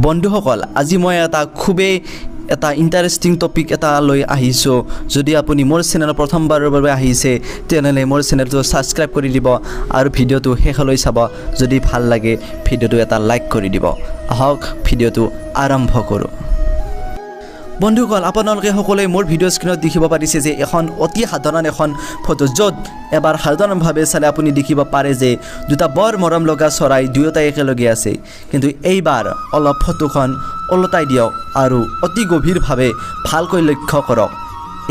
বন্ধুসকল আজি মই খুবেই এটা ইণ্টাৰেষ্টিং টপিক এটা লৈ আহিছোঁ। যদি আপুনি মোৰ চেনেলত প্ৰথমবাৰৰ বাবে আহিছে তেনেহ'লে মোৰ চেনেলটো ছাবস্ক্ৰাইব কৰি দিব আৰু ভিডিঅ'টো শেষলৈ চাব। যদি ভাল লাগে ভিডিঅ'টো এটা লাইক কৰি দিব। আহক ভিডিঅ'টো আৰম্ভ কৰোঁ। বন্ধুসকল আপোনালোকে সকলোৱে মোৰ ভিডিঅ' স্ক্ৰীনত দেখিব পাৰিছে যে এখন অতি সাধাৰণ এখন ফটো, য'ত এবাৰ সাধাৰণভাৱে চালে আপুনি দেখিব পাৰে যে দুটা বৰ মৰম লগা চৰাই দুয়োটাই একেলগে আছে। কিন্তু এইবাৰ অলপ ফটোখন ওলটাই দিয়ক আৰু অতি গভীৰভাৱে ভালকৈ লক্ষ্য কৰক।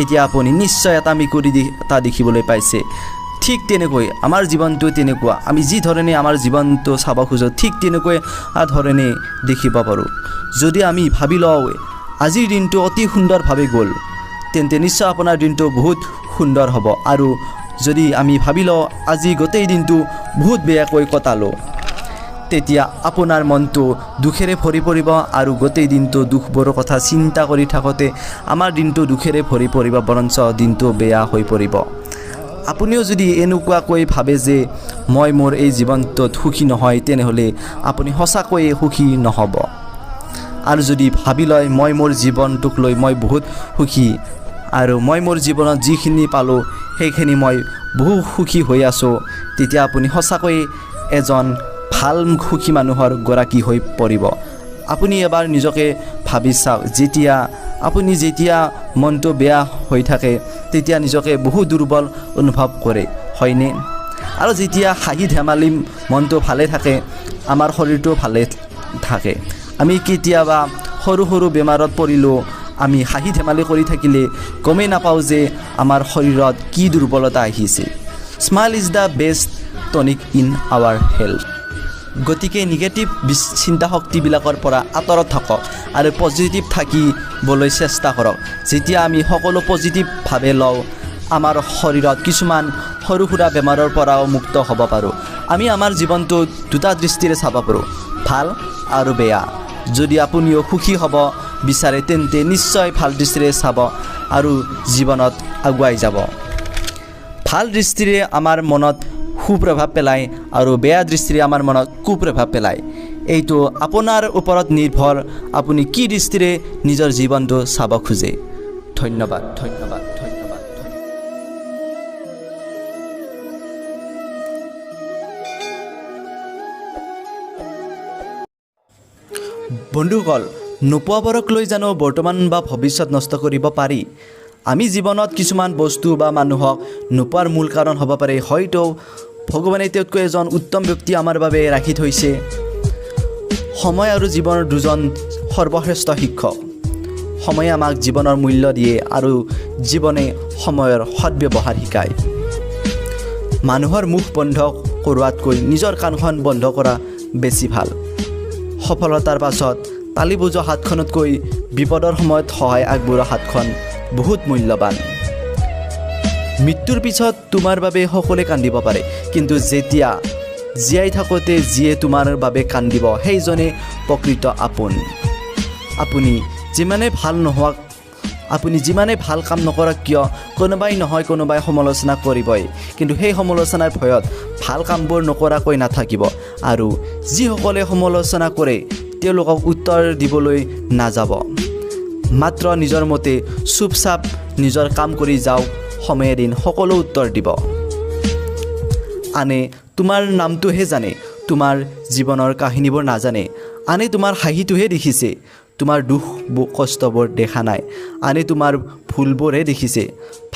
এতিয়া আপুনি নিশ্চয় এটা মেকুৰী এটা দেখিবলৈ পাইছে। ঠিক তেনেকৈ আমাৰ জীৱনটো তেনেকুৱা, আমি যি ধৰণে আমাৰ জীৱনটো চাব খোজোঁ ঠিক তেনেকৈ ধৰণে দেখিব পাৰোঁ। যদি আমি ভাবি লওঁ আজিৰ দিনটো অতি সুন্দৰভাৱে গ'ল, তেন্তে নিশ্চয় আপোনাৰ দিনটো বহুত সুন্দৰ হ'ব। আৰু যদি আমি ভাবি লওঁ আজি গোটেই দিনটো বহুত বেয়াকৈ কটালোঁ, তেতিয়া আপোনাৰ মনটো দুখেৰে ভৰি পৰিব আৰু গোটেই দিনটো দুখবোৰৰ কথা চিন্তা কৰি থাকোঁতে আমাৰ দিনটো দুখেৰে ভৰি পৰিব, বৰঞ্চ দিনটো বেয়া হৈ পৰিব। আপুনিও যদি এনেকুৱাকৈ ভাবে যে মই মোৰ এই জীৱনটোত সুখী নহয়, তেনেহ'লে আপুনি সঁচাকৈয়ে সুখী নহ'ব। আৰু যদি ভাবি লয় মই মোৰ জীৱনটোক লৈ মই বহুত সুখী আৰু মই মোৰ জীৱনত যিখিনি পালোঁ সেইখিনি মই বহু সুখী হৈ আছোঁ, তেতিয়া আপুনি সঁচাকৈয়ে এজন ভাল সুখী মানুহৰ গৰাকী হৈ পৰিব। আপুনি এবাৰ নিজকে ভাবি চাওক, যেতিয়া মনটো বেয়া হৈ থাকে তেতিয়া নিজকে বহু দুৰ্বল অনুভৱ কৰে, হয়নে? আৰু যেতিয়া হাঁহি ধেমালি মনটো ভালে থাকে আমাৰ শৰীৰটো ভালে থাকে। আমি কেতিয়াবা সৰু সৰু বেমাৰত পৰিলেও আমি হাঁহি ধেমালি কৰি থাকিলে গমেই নাপাওঁ যে আমাৰ শৰীৰত কি দুৰ্বলতা আহিছে। Smile is the best tonic in our health. গতিকে নিগেটিভ চিন্তা শক্তিবিলাকৰ পৰা আঁতৰত থাকক আৰু পজিটিভ থাকিবলৈ চেষ্টা কৰক। যেতিয়া আমি সকলো পজিটিভভাৱে লওঁ আমাৰ শৰীৰত কিছুমান সৰু সুৰা বেমাৰৰ পৰাও মুক্ত হ'ব পাৰোঁ। আমি আমাৰ জীৱনটো দুটা দৃষ্টিৰে চাব পাৰোঁ, ভাল আৰু বেয়া। যদি আপুনিও সুখী হ'ব বিচাৰে তেন্তে নিশ্চয় ভাল দৃষ্টিৰে চাব আৰু জীৱনত আগুৱাই যাব। ভাল দৃষ্টিৰে আমাৰ মনত সুপ্ৰভাৱ পেলায় আৰু বেয়া দৃষ্টিৰে আমাৰ মনত কুপ্ৰভাৱ পেলায়। এইটো আপোনাৰ ওপৰত নিৰ্ভৰ, আপুনি কি দৃষ্টিৰে নিজৰ জীৱনটো চাব খোজে। ধন্যবাদ, ধন্যবাদ, ধন্যবাদ। বন্ধুসকল, নোপোৱাবোৰক লৈ জানো বৰ্তমান বা ভৱিষ্যত নষ্ট কৰিব পাৰি? আমি জীৱনত কিছুমান বস্তু বা মানুহক নোপোৱাৰ মূল কাৰণ হ'ব পাৰে হয়তো ভগৱানে তেওঁতকৈ এজন উত্তম ব্যক্তি আমাৰ বাবে ৰাখি থৈছে। সময় আৰু জীৱনৰ দুজন সৰ্বশ্ৰেষ্ঠ শিক্ষক। সময়ে আমাক জীৱনৰ মূল্য দিয়ে আৰু জীৱনে সময়ৰ সৎব্যৱহাৰ শিকায়। মানুহৰ মুখ বন্ধ কৰোৱাতকৈ নিজৰ কাণখন বন্ধ কৰা বেছি ভাল। সফলতাৰ পাছত তালি বজোৱা হাতখনতকৈ বিপদৰ সময়ত সহায় আগবঢ়োৱা হাতখন বহুত মূল্যৱান। মৃত্যুৰ পিছত তোমাৰ বাবে সকলোৱে কান্দিব পাৰে, কিন্তু যেতিয়া জীয়াই থাকোঁতে যিয়ে তোমাৰ বাবে কান্দিব সেইজনে প্ৰকৃত আপোন। আপুনি যিমানে ভাল কাম নকৰক কিয় কোনোবাই নহয় কোনোবাই সমালোচনা কৰিবই, কিন্তু সেই সমালোচনাৰ ভয়ত ভাল কামবোৰ নকৰাকৈ নাথাকিব। আৰু যিসকলে সমালোচনা কৰে তেওঁলোকক উত্তৰ দিবলৈ নাযাব, মাত্ৰ নিজৰ মতে চুপচাপ নিজৰ কাম কৰি যাওক। সময়ে দিন সকলো উত্তৰ দিব। আনে তোমাৰ নামটোহে জানে, তোমাৰ জীৱনৰ কাহিনীবোৰ নাজানে। আনে তোমাৰ হাঁহিটোহে দেখিছে, তোমাৰ দুখ কষ্টবোৰ দেখা নাই। আনে তোমাৰ ভুলবোৰহে দেখিছে,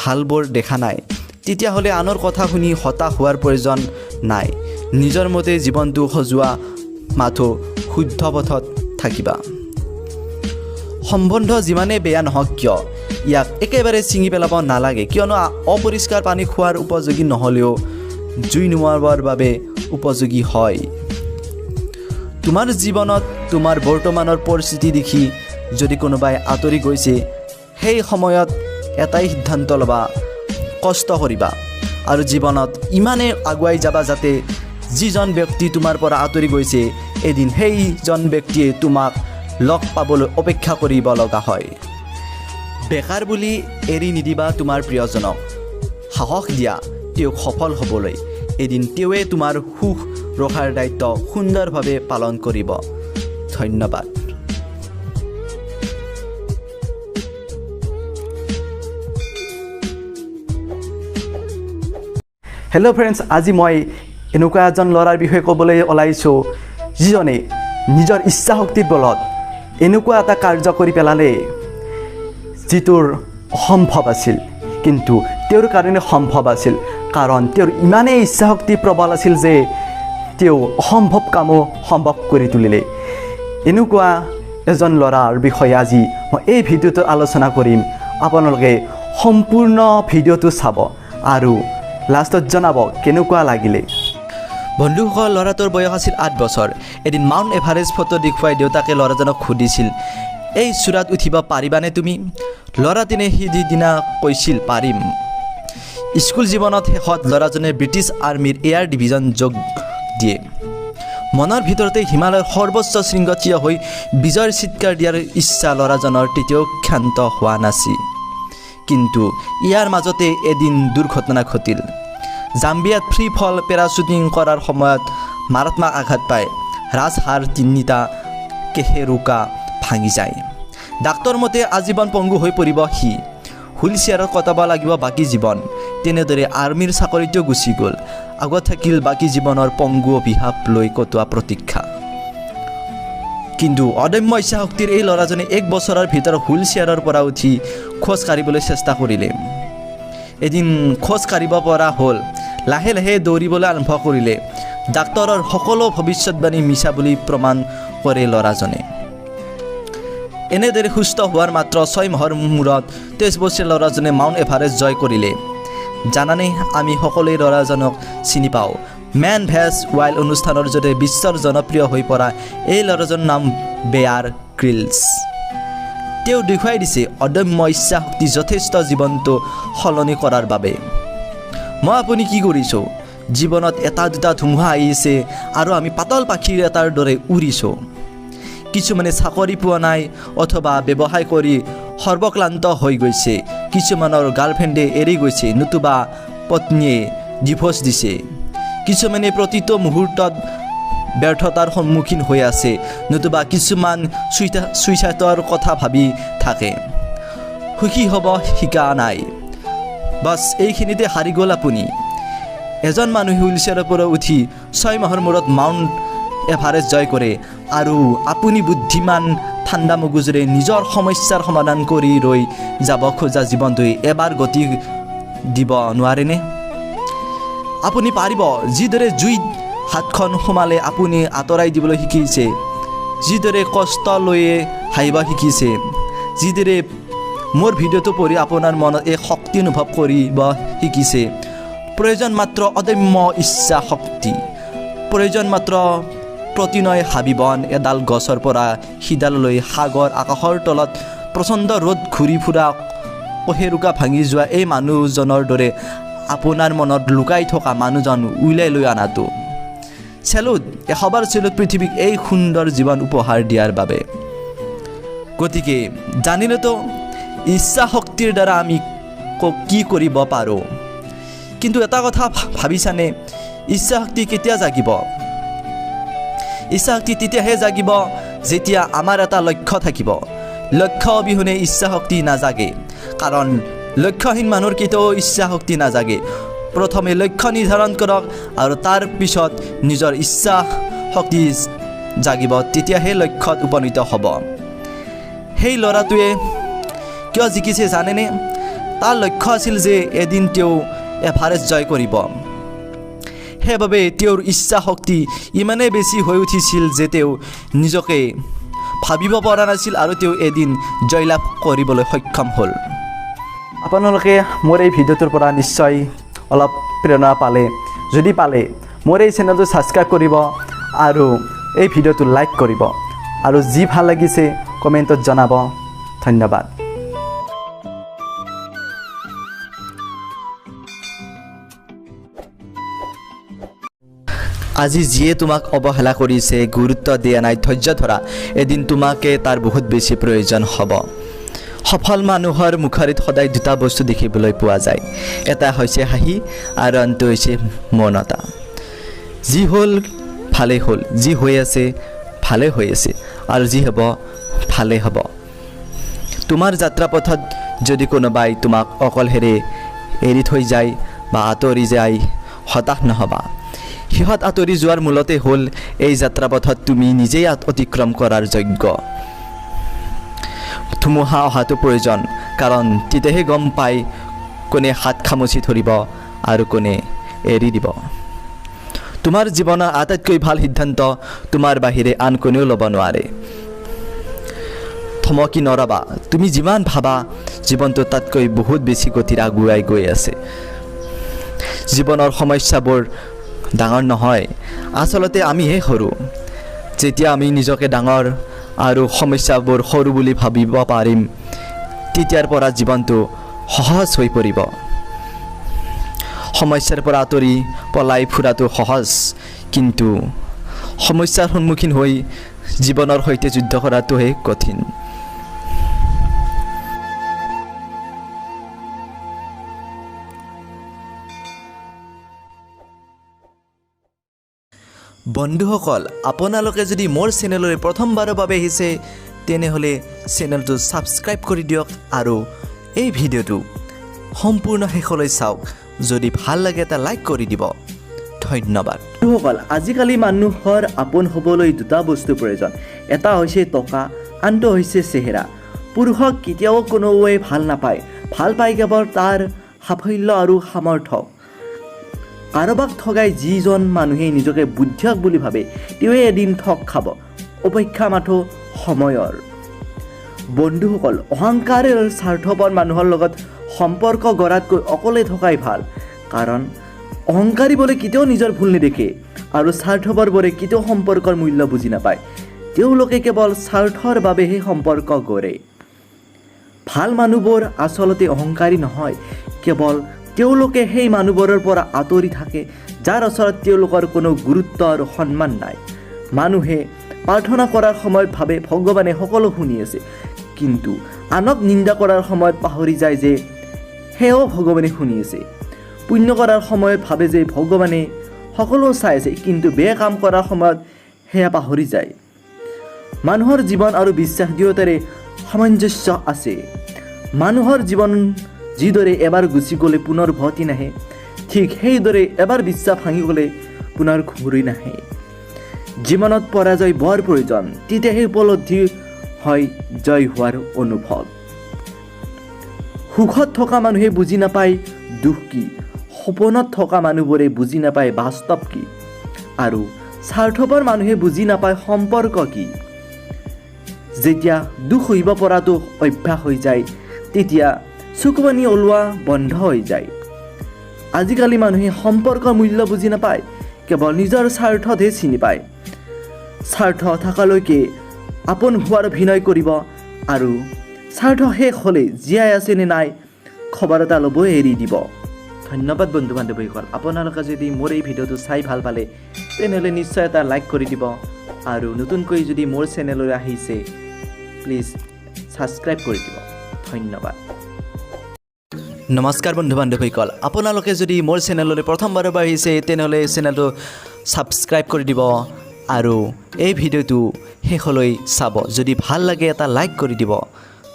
ভালবোৰ দেখা নাই। তেতিয়াহ'লে আনৰ কথা শুনি হতাশ হোৱাৰ প্ৰয়োজন নাই। নিজৰ মতে জীৱনটো সজোৱা, মাথো শুদ্ধ পথত থাকিবা। সম্বন্ধ যিমানে বেয়া নহওক কিয় ইয়াক একেবাৰে ছিঙি পেলাব নালাগে, কিয়নো অপৰিষ্কাৰ পানী খোৱাৰ উপযোগী নহ'লেও জুই নুমুৱাৰ বাবে উপযোগী হয়। তোমাৰ জীৱনত তোমাৰ বৰ্তমানৰ পৰিস্থিতি দেখি যদি কোনোবাই আঁতৰি গৈছে সেই সময়ত এটাই সিদ্ধান্ত ল'বা, কষ্ট কৰিবা আৰু জীৱনত ইমানে আগুৱাই যাবা যাতে যিজন ব্যক্তি তোমাৰ পৰা আঁতৰি গৈছে এদিন সেইজন ব্যক্তিয়ে তোমাক লগ পাবলৈ অপেক্ষা কৰিব লগা হয়। বেকাৰ বুলি এৰি নিদিবা তোমাৰ প্ৰিয়জনক। সাহস দিয়া তেওঁক সফল হ'বলৈ। এদিন তেওঁৱে তোমাৰ সুখ ৰখাৰ দায়িত্ব সুন্দৰভাৱে পালন কৰিব। ধন্যবাদ। হেল্ল' ফ্ৰেণ্ডছ, আজি মই এনেকুৱা এজন ল'ৰাৰ বিষয়ে ক'বলৈ ওলাইছোঁ যিজনে নিজৰ ইচ্ছা শক্তিৰ বলত এনেকুৱা এটা কাৰ্য কৰি পেলালে যিটোৰ অসম্ভৱ আছিল, কিন্তু তেওঁৰ কাৰণে সম্ভৱ আছিল। কাৰণ তেওঁৰ ইমানেই ইচ্ছা শক্তি প্ৰবল আছিল যে তেওঁ অসম্ভৱ কামো সম্ভৱ কৰি তুলিলে। এনেকুৱা এজন ল'ৰাৰ বিষয়ে আজি মই এই ভিডিঅ'টো আলোচনা কৰিম। আপোনালোকে সম্পূৰ্ণ ভিডিঅ'টো চাব আৰু লাষ্টত জনাব কেনেকুৱা লাগিলে। বন্ধুসকল, ল'ৰাটোৰ বয়স আছিল 8 বছৰ। এদিন মাউণ্ট এভাৰেষ্ট ফটো দেখুৱাই দেউতাকে ল'ৰাজনক সুধিছিল, এই চূড়াত উঠিব পাৰিবানে তুমি? ল'ৰাজনে সিদিনা কৈছিল, পাৰিম। স্কুল জীৱনত শেষত ল'ৰাজনে ব্ৰিটিছ আৰ্মীৰ এয়াৰ ডিভিজন যোগ দিয়ে। মনৰ ভিতৰতে হিমালয়ৰ সৰ্বোচ্চ শৃংগ থিয় হৈ বিজয়ৰ চিৎকাৰ দিয়াৰ ইচ্ছা ল'ৰাজনৰ তেতিয়াও ক্ষান্ত হোৱা নাছিল। কিন্তু ইয়াৰ মাজতে এদিন দুৰ্ঘটনা ঘটিল। জাম্বিয়াত ফ্ৰী ফল পেৰাশ্বুটিং কৰাৰ সময়ত মাৰাত্মক আঘাত পায়। ৰাজহাড় 3টা কেহেৰুকা ভাঙি যায়। ডাক্তৰ মতে আজীৱন পংগু হৈ পৰিব সি। হুইল চেয়াৰত কটাব লাগিব বাকী জীৱন। তেনেদৰে আৰ্মীৰ চাকৰিটো গুচি গ'ল। আগত থাকিল বাকী জীৱনৰ পংগু অভিশাপ লৈ কটোৱা প্ৰতীক্ষা। কিন্তু অদম্য ইচ্ছা শক্তিৰ এই ল'ৰাজনে 1 বছৰৰ ভিতৰত হুইল চেয়াৰৰ পৰা উঠি খোজ কাঢ়িবলৈ চেষ্টা কৰিলে। এদিন খোজ কাঢ়িব পৰা হ'ল। লাহে লাহে দৌৰিবলৈ আৰম্ভ কৰিলে। ডাক্তৰৰ সকলো ভৱিষ্যতবাণী মিছা বুলি প্ৰমাণ কৰে ল'ৰাজনে। এনেদৰে সুস্থ হোৱাৰ মাত্ৰ 6 মাহৰ মূৰত 23 বছৰীয়া ল'ৰাজনে মাউণ্ট এভাৰেষ্ট জয় কৰিলে। জানানে, আমি সকলোৱে ল'ৰাজনক চিনি পাওঁ। মেন ভেজ ৱাইল্ড অনুষ্ঠানৰ জৰিয়তে বিশ্বৰ জনপ্ৰিয় হৈ পৰা এই ল'ৰাজনৰ নাম বেয়াৰ গ্ৰিলছ। তেওঁ দেখুৱাই দিছে অদম্য ইচ্ছা শক্তি যথেষ্ট জীৱনটো সলনি কৰাৰ বাবে। মই আপুনি কি কৰিছোঁ? জীৱনত এটা দুটা ধুমুহা আহিছে আৰু আমি পাতল পাখিৰ এটাৰ দৰে উৰিছোঁ। কিছুমানে চাকৰি পোৱা নাই অথবা ব্যৱসায় কৰি সৰ্বক্লান্ত হৈ গৈছে। কিছুমানৰ গাৰ্লফ্ৰেণ্ডে এৰি গৈছে, নতুবা পত্নীয়ে ডিভোৰ্চ দিছে। কিছুমানে প্ৰতিটো মুহূৰ্তত ব্যৰ্থতাৰ সন্মুখীন হৈ আছে, নতুবা কিছুমান ছুইচাইডৰ কথা ভাবি থাকে। সুখী হ'ব শিকা নাই, বাছ এইখিনিতে হাৰি গ'ল আপুনি। এজন মানুহে হুইল চেয়াৰৰ পৰা উঠি 6 মাহৰ মূৰত মাউণ্ট এভাৰেষ্ট জয় কৰে আৰু আপুনি বুদ্ধিমান ঠাণ্ডা মগজুৰে নিজৰ সমস্যাৰ সমাধান কৰি ৰৈ যাব খোজা জীৱনটোৱে এবাৰ গতি দিব নোৱাৰেনে? আপুনি পাৰিব। যিদৰে জুইত হাতখন সোমালে আপুনি আঁতৰাই দিবলৈ শিকিছে, যিদৰে কষ্ট লৈয়ে হাঁহিব শিকিছে, যিদৰে মোৰ ভিডিঅ'টো পঢ়ি আপোনাৰ মনত এই শক্তি অনুভৱ কৰিব শিকিছে। প্ৰয়োজন মাত্ৰ অদম্য ইচ্ছা শক্তি। প্ৰয়োজন মাত্ৰ প্ৰতিনয় হাবিবন এডাল গছৰ পৰা সিডাললৈ, সাগৰ আকাশৰ তলত প্ৰচণ্ড ৰ'দ ঘূৰি ফুৰা কহেৰুকা ভাঙি যোৱা এই মানুহজনৰ দৰে আপোনাৰ মনত লুকাই থকা মানুহজন উলিয়াই লৈ অনাটো। চেলুট, 100 বাৰ চেলুট পৃথিৱীক এই সুন্দৰ জীৱন উপহাৰ দিয়াৰ বাবে। গতিকে জানিলেতো ইচ্ছা শক্তিৰ দ্বাৰা আমি কি কৰিব পাৰোঁ। কিন্তু এটা কথা ভাবিছানে, ইচ্ছা শক্তি কেতিয়া জাগিব? ইচ্ছা শক্তি তেতিয়াহে জাগিব যেতিয়া আমাৰ এটা লক্ষ্য থাকিব। লক্ষ্য অবিহনে ইচ্ছা শক্তি নাজাগে। কাৰণ লক্ষ্যহীন মানুহৰ কেতিয়াও ইচ্ছা শক্তি নাজাগে। প্ৰথমে লক্ষ্য নিৰ্ধাৰণ কৰক আৰু তাৰ পিছত নিজৰ ইচ্ছা শক্তি জাগিব, তেতিয়াহে লক্ষ্যত উপনীত হ'ব। সেই ল'ৰাটোৱে কিয় জিকিছে জানেনে? তাৰ লক্ষ্য আছিল যে এদিন তেওঁ এভাৰেষ্ট জয় কৰিব। সেইবাবে তেওঁৰ ইচ্ছা শক্তি ইমানেই বেছি হৈ উঠিছিল যে তেওঁ নিজকে ভাবিব পৰা নাছিল আৰু তেওঁ এদিন জয়লাভ কৰিবলৈ সক্ষম হ'ল। আপোনালোকে মোৰ এই ভিডিঅ'টোৰ পৰা নিশ্চয় অলপ প্ৰেৰণা পালে। যদি পালে মোৰ এই চেনেলটো ছাবস্ক্ৰাইব কৰিব আৰু এই ভিডিঅ'টো লাইক কৰিব আৰু যি ভাল লাগিছে কমেণ্টত জনাব। ধন্যবাদ। আজি যিয়ে তোমাক অৱহেলা কৰিছে, গুৰুত্ব দিয়া নাই, ধৈৰ্য ধৰা, এদিন তোমাকে তাৰ বহুত বেছি প্ৰয়োজন হ'ব। সফল মানুহৰ মুখত সদায় 2টা বস্তু দেখিবলৈ পোৱা যায়। এটা হৈছে হাঁহি আৰু আনটো হৈছে মৌনতা। যি হ'ল ভালেই হ'ল, যি হৈ আছে ভালেই হৈ আছে আৰু যি হ'ব ভালেই হ'ব। তোমাৰ যাত্ৰাপথত যদি কোনোবাই তোমাক অকলশৰে এৰি থৈ যায় বা আঁতৰি যায়, হতাশ নহ'বা। সিহঁত আঁতৰি যোৱাৰ মূলতে হ'ল এই যাত্ৰাপথত তুমি নিজেই অতিক্ৰম কৰাৰ যোগ্য। ধুমুহা অহাটো প্ৰয়োজন, কাৰণ তেতিয়াহে গম পায় কোনে হাত খামুচি ধৰিব আৰু কোনে এৰি দিব। তোমাৰ জীৱনৰ আটাইতকৈ ভাল সিদ্ধান্ত তোমাৰ বাহিৰে আন কোনেও ল'ব নোৱাৰে। থমকি নৰবা। তুমি যিমান ভাবা জীৱনটো তাতকৈ বহুত বেছি গতিত আগুৱাই গৈ আছে। জীৱনৰ সমস্যাবোৰ ডাঙৰ নহয়, আচলতে আমিহে সৰু। যেতিয়া আমি নিজকে ডাঙৰ আৰু সমস্যাবোৰ সৰু বুলি ভাবিব পাৰিম, তেতিয়াৰ পৰা জীৱনটো সহজ হৈ পৰিব। সমস্যাৰ পৰা আঁতৰি পলাই ফুৰাটো সহজ, কিন্তু সমস্যাৰ সন্মুখীন হৈ জীৱনৰ সৈতে যুদ্ধ কৰাটোহে কঠিন। বন্ধুসকল, আপোনালোকে যদি মোৰ চেনেললৈ প্ৰথমবাৰৰ বাবে আহিছে, তেনেহ'লে চেনেলটো ছাবস্ক্ৰাইব কৰি দিয়ক আৰু এই ভিডিঅ'টো সম্পূৰ্ণ শেষলৈ চাওক। যদি ভাল লাগে এটা লাইক কৰি দিব। ধন্যবাদ। বন্ধুসকল, আজিকালি মানুহৰ আপোন হ'বলৈ দুটা বস্তুৰ প্ৰয়োজন। এটা হৈছে টকা, আনটো হৈছে চেহেৰা। পুৰুষক কেতিয়াও কোনোৱে ভাল নাপায়, ভাল পায় কেৱল তাৰ সাফল্য আৰু সামৰ্থ্য। কাৰোবাক ঠগাই যিজন মানুহে নিজকে বুদ্ধিয়ক বুলি ভাবে, তেওঁৱে এদিন ঠগ খাব। অপেক্ষা মাথো সময়ৰ। বন্ধুসকল, অহংকাৰ আৰু স্বাৰ্থপৰ মানুহৰ লগত সম্পৰ্ক গঢ়াতকৈ অকলে থকাই ভাল। কাৰণ অহংকাৰীবোৰে কেতিয়াও নিজৰ ভুল নেদেখে আৰু স্বাৰ্থপৰবোৰে কেতিয়াও সম্পৰ্কৰ মূল্য বুজি নাপায়। তেওঁলোকে কেৱল স্বাৰ্থৰ বাবেহে সম্পৰ্ক গঢ়ে। ভাল মানুহবোৰ আচলতে অহংকাৰী নহয়, কেৱল তেওঁলোকে সেই মানুহবোৰৰ পৰা আঁতৰি থাকে যাৰ ওচৰত তেওঁলোকৰ কোনো গুৰুত্ব আৰু সন্মান নাই। মানুহে প্ৰাৰ্থনা কৰাৰ সময়ত ভাবে ভগৱানে সকলো শুনি আছে, কিন্তু আনক নিন্দা কৰাৰ সময়ত পাহৰি যায় যে সেয়াও ভগৱানে শুনি আছে। পুণ্য কৰাৰ সময়ত ভাবে যে ভগৱানে সকলো চাই আছে, কিন্তু বেয়া কাম কৰাৰ সময়ত সেয়া পাহৰি যায়। মানুহৰ জীৱন আৰু বিশ্বাস দুয়োটাৰে সামঞ্জস্য আছে। মানুহৰ জীৱন যিদৰে এবাৰ গুচি গ'লে পুনৰ উভতি নাহে, ঠিক সেইদৰে এবাৰ বিশ্বাস ভাঙি গ'লে পুনৰ ঘূৰি নাহে। জীৱনত পৰাজয় বৰ প্ৰয়োজন, তেতিয়াহে উপলব্ধি হয় জয় হোৱাৰ অনুভৱ। সুখত থকা মানুহে বুজি নাপায় দুখ কি, সপোনত থকা মানুহবোৰে বুজি নাপায় বাস্তৱ কি, আৰু স্বাৰ্থপৰ মানুহে বুজি নাপায় সম্পৰ্ক কি। যেতিয়া দুখ সহিব পৰাটো অভ্যাস হৈ যায়, তেতিয়া চকুপানী ওলোৱা বন্ধ হৈ যায়। আজিকালি মানুহে সম্পৰ্কৰ মূল্য বুজি নাপায়, কেৱল নিজৰ স্বাৰ্থতহে চিনি পায়। স্বাৰ্থ থকালৈকে আপোন হোৱাৰ অভিনয় কৰিব আৰু স্বাৰ্থ শেষ হ'লে জীয়াই আছে নে নাই খবৰ এটা ল'বই এৰি দিব। ধন্যবাদ বন্ধু বান্ধৱীসকল। আপোনালোকে যদি মোৰ এই ভিডিঅ'টো চাই ভাল পালে, তেনেহ'লে নিশ্চয় এটা লাইক কৰি দিব আৰু নতুনকৈ যদি মোৰ চেনেললৈ আহিছে, প্লিজ ছাবস্ক্ৰাইব কৰি দিব। ধন্যবাদ। নমস্কাৰ বন্ধু বান্ধৱীসকল, আপোনালোকে যদি মোৰ চেনেললৈ প্ৰথমবাৰৰ বাবে আহিছে, তেনেহ'লে চেনেলটো ছাবস্ক্ৰাইব কৰি দিব আৰু এই ভিডিঅ'টো শেষলৈ চাব। যদি ভাল লাগে এটা লাইক কৰি দিব।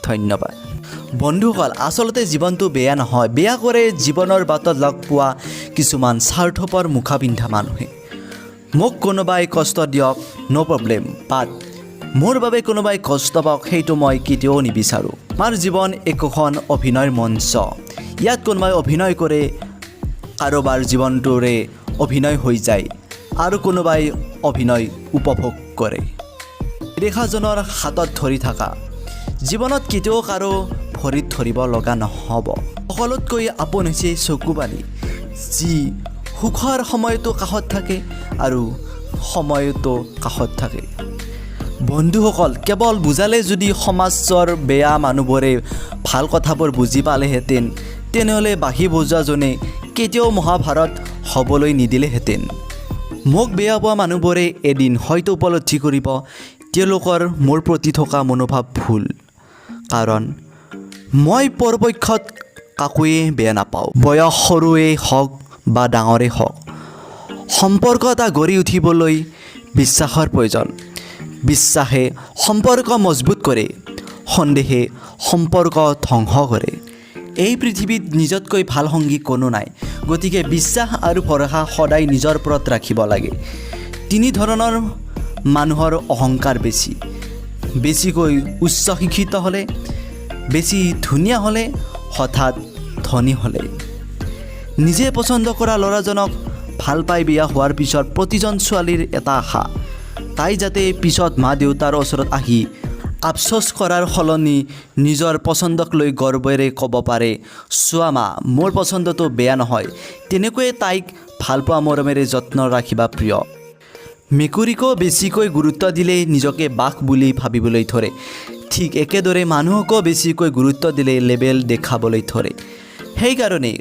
ধন্যবাদ। বন্ধুসকল, আচলতে জীৱনটো বেয়া নহয়, বেয়া কৰে জীৱনৰ বাটত লগ পোৱা কিছুমান স্বাৰ্থপৰ মুখা পিন্ধা মানুহে। মোক কোনোবাই কষ্ট দিয়ক, ন' প্ৰব্লেম, বাট মোৰ বাবে কোনোবাই কষ্ট পাওক সেইটো মই কেতিয়াও নিবিচাৰোঁ। আমাৰ জীৱন একোখন অভিনয়ৰ মঞ্চ। ইয়াত কোনোবাই অভিনয় কৰে, কাৰোবাৰ জীৱনটোৰে অভিনয় হৈ যায় আৰু কোনোবাই অভিনয় উপভোগ কৰে। ৰেখাজনৰ হাতত ধৰি থকা জীৱনত কেতিয়াও কাৰো ভৰিত ধৰিব লগা নহ'ব। সকলোতকৈ আপোন হৈছে চকুপানী, যি সুখৰ সময়তো কাষত থাকে আৰু সময়তো কাষত থাকে। বন্ধুসকল, কেৱল বুজালে যদি সমাজৰ বেয়া মানুহবোৰে ভাল কথাবোৰ বুজি পালেহেঁতেন, তেনেহ'লে বাঁহী বজোৱাজনে কেতিয়াও মহাভাৰত হ'বলৈ নিদিলেহেঁতেন। মোক বেয়া পোৱা মানুহবোৰে এদিন হয়তো উপলব্ধি কৰিব তেওঁলোকৰ মোৰ প্ৰতি থকা মনোভাৱ ভুল, কাৰণ মই পৰপক্ষত কাকোৱে বেয়া নাপাওঁ। বয়স সৰুৱেই হওক বা ডাঙৰেই হওক, সম্পৰ্ক এটা গঢ়ি উঠিবলৈ বিশ্বাসৰ প্ৰয়োজন। বিশ্বাসে সম্পৰ্ক মজবুত কৰে, সন্দেহে সম্পৰ্ক ধ্বংস কৰে। এই পৃথিৱীত নিজতকৈ ভাল সংগী কোনো নাই। গতিকে বিশ্বাস আৰু ভৰসা সদায় নিজৰ ওপৰত ৰাখিব লাগে। তিনি ধৰণৰ মানুহৰ অহংকাৰ বেছিকৈ উচ্চ শিক্ষিত হ'লে, বেছি ধুনীয়া হ'লে, হঠাৎ ধনী হ'লে। নিজে পচন্দ কৰা ল'ৰাজনক ভাল পাই বিয়া হোৱাৰ পিছত প্ৰতিজন ছোৱালীৰ এটা আশা, তাই যাতে পিছত মা দেউতাৰ ওচৰত আহি আফচোচ কৰাৰ সলনি নিজৰ পচন্দক লৈ গৰ্বেৰে ক'ব পাৰে, চোৱা মা, মোৰ পচন্দটো বেয়া নহয়। তেনেকৈয়ে তাইক ভালপোৱা মৰমেৰে যত্ন ৰাখিবা প্ৰিয়। মেকুৰীকো বেছিকৈ গুৰুত্ব দিলে নিজকে বাঘ বুলি ভাবিবলৈ ধৰে। ঠিক একেদৰে মানুহকো বেছিকৈ গুৰুত্ব দিলে লেবেল দেখাবলৈ ধৰে। সেইকাৰণে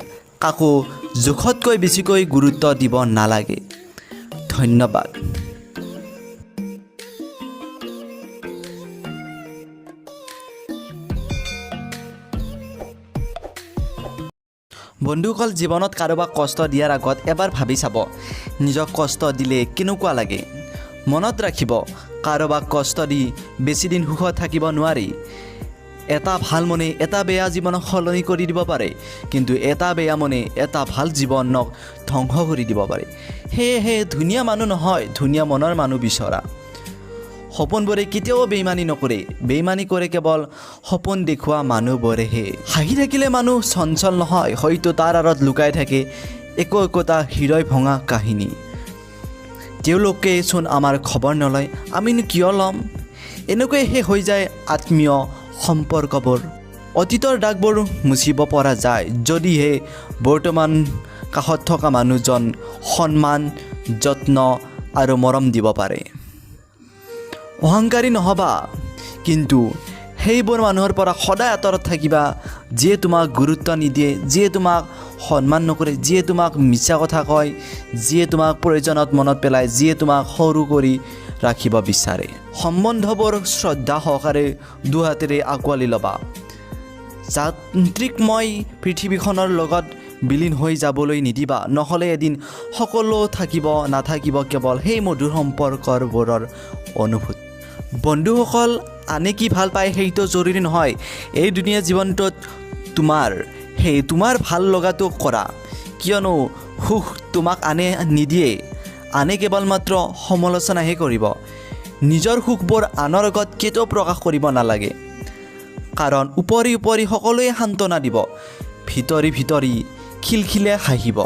কাকো জোখতকৈ বেছিকৈ গুৰুত্ব দিব নালাগে। ধন্যবাদ। বন্ধুসকল, জীৱনত কাৰোবাক কষ্ট দিয়াৰ আগত এবাৰ ভাবি চাব, নিজক কষ্ট দিলে কেনেকুৱা লাগে। মনত ৰাখিব, কাৰোবাক কষ্ট দি বেছিদিন সুখত থাকিব নোৱাৰি। এটা ভাল মনে এটা বেয়া জীৱনক সলনি কৰি দিব পাৰে, কিন্তু এটা বেয়া মনে এটা ভাল জীৱনক ধ্বংস কৰি দিব পাৰে। সেয়েহে ধুনীয়া মানুহ নহয়, ধুনীয়া মনৰ মানুহ বিচৰা। সপোনবোৰে কেতিয়াও বেইমানি নকৰে, বেইমানি কৰে কেৱল সপোন দেখুওৱা মানুহবোৰেহে। হাঁহি থাকিলে মানুহ চঞ্চল নহয়, হয়তো তাৰ আঁৰত লুকাই থাকে একোটা হৃদয় ভঙা কাহিনী। তেওঁলোকে চোন আমাৰ খবৰ নলয়, আমিনো কিয় ল'ম? এনেকৈ শেষ হৈ যায় আত্মীয় সম্পৰ্কবোৰ। অতীতৰ দাগবোৰ মুচিব পৰা যায় যদিহে বৰ্তমান কাষত থকা মানুহজন সন্মান, যত্ন আৰু মৰম দিব পাৰে। অহংকাৰী নহবা, কিন্তু সেইবোৰ মানুহৰ পৰা সদায় আঁতৰত থাকিবা, যিয়ে তোমাক গুৰুত্ব নিদিয়ে, যিয়ে তোমাক সন্মান নকৰে, যিয়ে তোমাক মিছা কথা কয়, যিয়ে তোমাক প্ৰয়োজনত মনত পেলায়, যিয়ে তোমাক সৰু কৰি ৰাখিব বিচাৰে। সম্বন্ধবোৰ শ্ৰদ্ধা সহকাৰে দুহাতেৰে আঁকোৱালি ল'বা। যান্ত্ৰিকময় পৃথিৱীখনৰ লগত বিলীন হৈ যাবলৈ নিদিবা, নহ'লে এদিন সকলো নাথাকিব কেৱল সেই মধুৰ সম্পৰ্কবোৰৰ অনুভূতি। বন্ধুসকল, আনে কি ভাল পায় সেইটো জৰুৰী নহয়। এই দুনীয়া জীৱনটোত তোমাৰ ভাল লগাটো কৰা, কিয়নো সুখ তোমাক আনে নিদিয়ে। আনে কেৱল মাত্ৰ সমালোচনাহে কৰিব। নিজৰ সুখবোৰ আনৰ আগত কেতিয়াও প্ৰকাশ কৰিব নালাগে, কাৰণ উপৰি সকলোৱে সান্তনা দিব, ভিতৰি খিলখিলে হাঁহিব।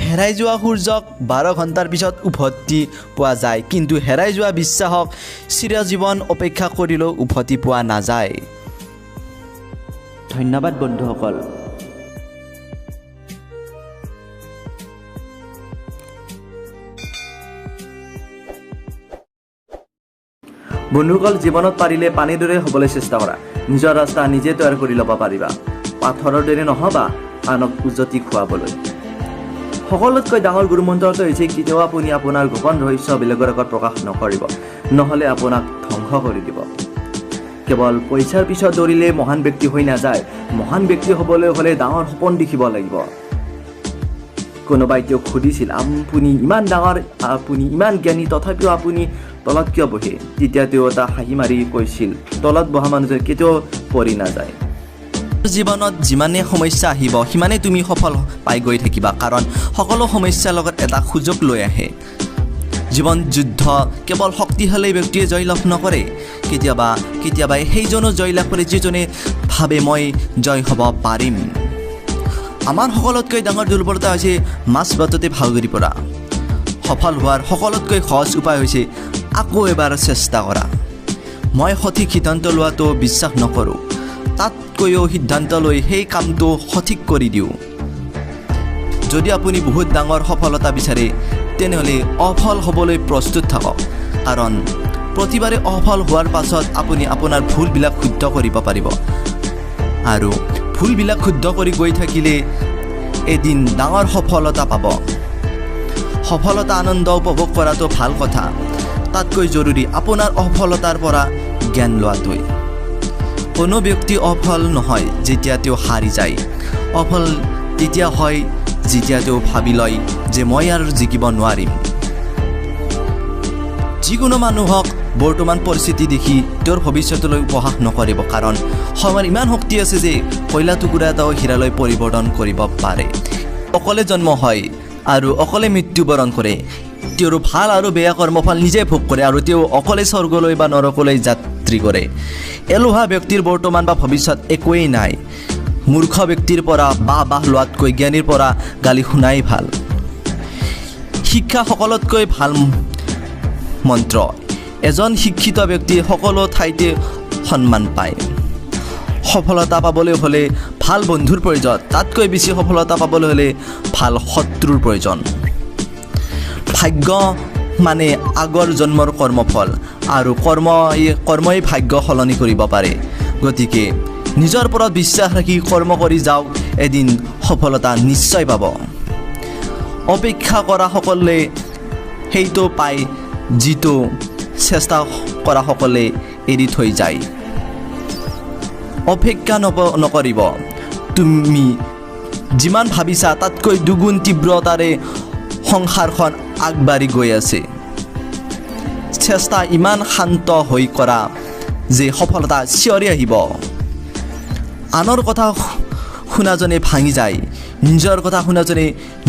হেৰাই যোৱা সূৰ্যক 12 ঘণ্টাৰ পিছত উভতি পোৱা যায়, কিন্তু হেৰাই যোৱা বিশ্বাসক চিৰজীৱন অপেক্ষা কৰিলেও উভতি পোৱা নাযায়। ধন্যবাদ বন্ধুসকল। বন্ধুসকল, জীৱনত পাৰিলে পানীৰ দৰে হ'বলৈ চেষ্টা কৰা। নিজৰ ৰাস্তা নিজে তৈয়াৰ কৰি ল'ব পাৰিবা। পাথৰৰ দৰে নহবা আনক উজতি খুৱাবলৈ। সকলোতকৈ ডাঙৰ গুৰুমন্ত্ৰটো হৈছে, কেতিয়াও আপুনি আপোনাৰ গোপন ৰহস্য বেলেগৰ আগত প্ৰকাশ নকৰিব, নহ'লে আপোনাক ধ্বংস কৰি দিব। কেৱল পইচাৰ পিছত দৌৰিলে মহান ব্যক্তি হৈ নাযায়। মহান ব্যক্তি হ'বলৈ হ'লে ডাঙৰ সপোন দেখিব লাগিব। কোনোবাই তেওঁক সুধিছিল, আপুনি ইমান ডাঙৰ, আপুনি ইমান জ্ঞানী, তথাপিও আপুনি তলত কিয় বহে? তেতিয়া তেওঁ এটা হাঁহি মাৰি কৈছিল, তলত বহা মানুহজন কেতিয়াও পৰি নাযায়। জীৱনত যিমানে সমস্যা আহিব সিমানেই তুমি সফল পাই গৈ থাকিবা, কাৰণ সকলো সমস্যাৰ লগত এটা সুযোগ লৈ আহে। জীৱন যুদ্ধ কেৱল শক্তিশালী ব্যক্তিয়ে জয়লাভ নকৰে, কেতিয়াবা সেইজনো জয়লাভ কৰে যিজনে ভাবে মই জয় হ'ব পাৰিম। আমাৰ সকলোতকৈ ডাঙৰ দুৰ্বলতা হৈছে মাছ বাটতে ভাগৰি পৰা। সফল হোৱাৰ সকলোতকৈ সহজ উপায় হৈছে আকৌ এবাৰ চেষ্টা কৰা। মই সঠিক সিদ্ধান্ত লোৱাটো বিশ্বাস নকৰোঁ, তাতকৈও সিদ্ধান্ত লৈ সেই কামটো সঠিক কৰি দিওঁ। যদি আপুনি বহুত ডাঙৰ সফলতা বিচাৰে, তেনেহ'লে অফল হ'বলৈ প্ৰস্তুত থাকক, কাৰণ প্ৰতিবাৰে অফল হোৱাৰ পাছত আপুনি আপোনাৰ ভুলবিলাক শুদ্ধ কৰিব পাৰিব, আৰু ভুলবিলাক শুদ্ধ কৰি গৈ থাকিলে এদিন ডাঙৰ সফলতা পাব। সফলতা আনন্দ উপভোগ কৰাটো ভাল কথা, তাতকৈ জৰুৰী আপোনাৰ অসফলতাৰ পৰা জ্ঞান লোৱাটোই। কোনো ব্যক্তি অফল নহয় যেতিয়া তেওঁ হাৰি যায়, অফল তেতিয়া হয় যেতিয়া তেওঁ ভাবি লয় যে মই আৰু জিকিব নোৱাৰিম। যিকোনো মানুহক বৰ্তমান পৰিস্থিতি দেখি তেওঁৰ ভৱিষ্যতলৈ উপহাস নকৰিব, কাৰণ সময়ৰ ইমান শক্তি আছে যে কয়লা টুকুৰা এটাও হীৰালৈ পৰিৱৰ্তন কৰিব পাৰে। অকলে জন্ম হয় আৰু অকলে মৃত্যুবৰণ কৰে। তেওঁৰ ভাল আৰু বেয়া কৰ্মফল নিজে ভোগ কৰে আৰু তেওঁ অকলে স্বৰ্গলৈ বা নৰকলৈ যাত্ৰী কৰে। এলোহা ব্যক্তিৰ বৰ্তমান বা ভৱিষ্যত একোৱেই নাই। মূৰ্খ ব্যক্তিৰ পৰা বাহ লোৱাতকৈ জ্ঞানীৰ পৰা গালি শুনাই ভাল। শিক্ষা সকলোতকৈ ভাল মন্ত্ৰ। এজন শিক্ষিত ব্যক্তি সকলো ঠাইতে সন্মান পায়। সফলতা পাবলৈ হ'লে ভাল বন্ধুৰ প্ৰয়োজন, তাতকৈ বেছি সফলতা পাবলৈ হ'লে ভাল শত্ৰুৰ প্ৰয়োজন। ভাগ্য মানে আগৰ জন্মৰ কৰ্মফল আৰু কৰ্মই ভাগ্য সলনি কৰিব পাৰে। গতিকে নিজৰ ওপৰত বিশ্বাস ৰাখি কৰ্ম কৰি যাওক, এদিন সফলতা নিশ্চয় পাব। অপেক্ষা কৰা সকলে সেইটো পায় যিটো চেষ্টা কৰা সকলে এৰি থৈ যায়। অপেক্ষা নকৰিব। তুমি যিমান ভাবিছা তাতকৈ দুগুণ তীব্ৰতাৰে সংসাৰখন আগবাঢ়ি গৈ আছে। চেষ্টা ইমান শান্ত হৈ কৰা যে সফলতা চিঞৰি আহিব। আনৰ কথা শুনাজনে ভাঙি যায়, নিজৰ কথা শুনাজনে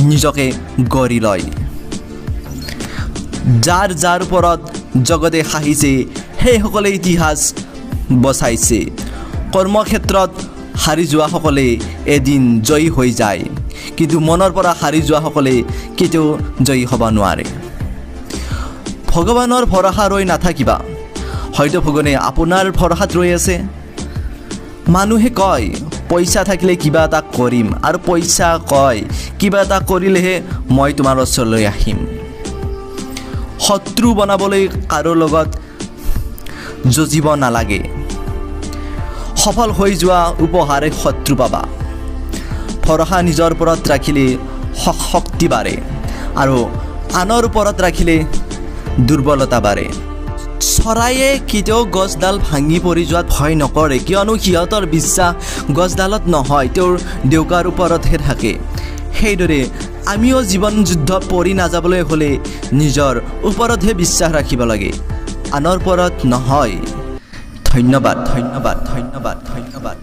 নিজকে গঢ়ি লয়। যাৰ ওপৰত জগতে হাঁহিছে সেইসকলে ইতিহাস বচাইছে। কৰ্মক্ষেত্ৰত হাৰি যোৱাসকলে এদিন জয়ী হৈ যায়, কিন্তু মনৰ পৰা হাৰি যোৱাসকলে কেতিয়াও জয়ী হ'ব নোৱাৰে। ভগৱানৰ ভৰসা ৰৈ নাথাকিবা। হয়তো ভগৱানে আপোনাৰ ভৰসাত ৰৈ আছে। মানুহে কয় পইচা থাকিলে কিবা এটা কৰিম, আৰু পইচা কয় কিবা এটা কৰিলেহে মই তোমাৰ ওচৰলৈ আহিম। শত্ৰু বনাবলৈ কাৰো লগত যুঁজিব নালাগে। সফল হৈ যোৱা উপহাৰে শত্ৰু পাবা। ভৰসা নিজৰ ওপৰত ৰাখিলে শক্তি বাঢ়ে আৰু আনৰ ওপৰত ৰাখিলে দুৰ্বলতা বাঢ়ে। চৰাইয়ে কেতিয়াও গছডাল ভাঙি পৰি যোৱাত ভয় নকৰে, কিয়নো সিহঁতৰ বিশ্বাস গছডালত নহয়, তেওঁৰ দেউকাৰ ওপৰতহে থাকে। সেইদৰে আমিও জীৱন যুদ্ধত পৰি নাযাবলৈ হ'লে নিজৰ ওপৰতহে বিশ্বাস ৰাখিব লাগে, আনৰ ওপৰত নহয়। ধন্যবাদ, ধন্যবাদ, ধন্যবাদ, ধন্যবাদ।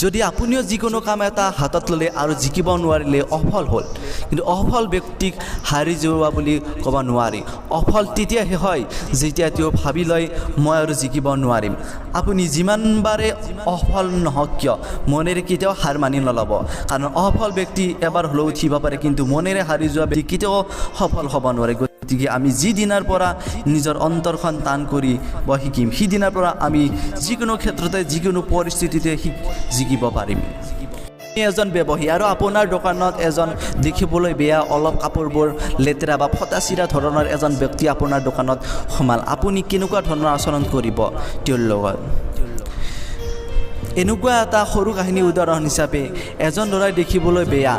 যদি আপুনিও যিকোনো কাম এটা হাতত ল'লে আৰু জিকিব নোৱাৰিলে অসফল হ'ল, কিন্তু অসফল ব্যক্তিক হাৰি যোৱা বুলি ক'ব নোৱাৰি। অসফল তেতিয়াহে হয় যেতিয়া তেওঁ ভাবি লয় মই আৰু জিকিব নোৱাৰিম। আপুনি যিমানবাৰে অসফল নহওক কিয় মনেৰে কেতিয়াও হাৰ মানি নল'ব, কাৰণ অসফল ব্যক্তি এবাৰ হ'লেও উঠিব পাৰে, কিন্তু মনেৰে হাৰি যোৱা ব্যক্তি কেতিয়াও সফল হ'ব নোৱাৰে। গতিকে আমি যিদিনাৰ পৰা নিজৰ অন্তৰখন টান কৰিব শিকিম, সিদিনাৰ পৰা আমি যিকোনো ক্ষেত্ৰতে যিকোনো পৰিস্থিতিতে জিকিব পাৰিম। এজন ব্যৱসায়ী আৰু আপোনাৰ দোকানত এজন দেখিবলৈ বেয়া, অলপ কাপোৰবোৰ লেতেৰা বা ফটা চিৰা ধৰণৰ এজন ব্যক্তি আপোনাৰ দোকানত সোমাল, আপুনি কেনেকুৱা ধৰণৰ আচৰণ কৰিব তেওঁৰ লগত? এনেকুৱা এটা সৰু কাহিনী উদাহৰণ হিচাপে এজন ল'ৰাই দেখিবলৈ বেয়া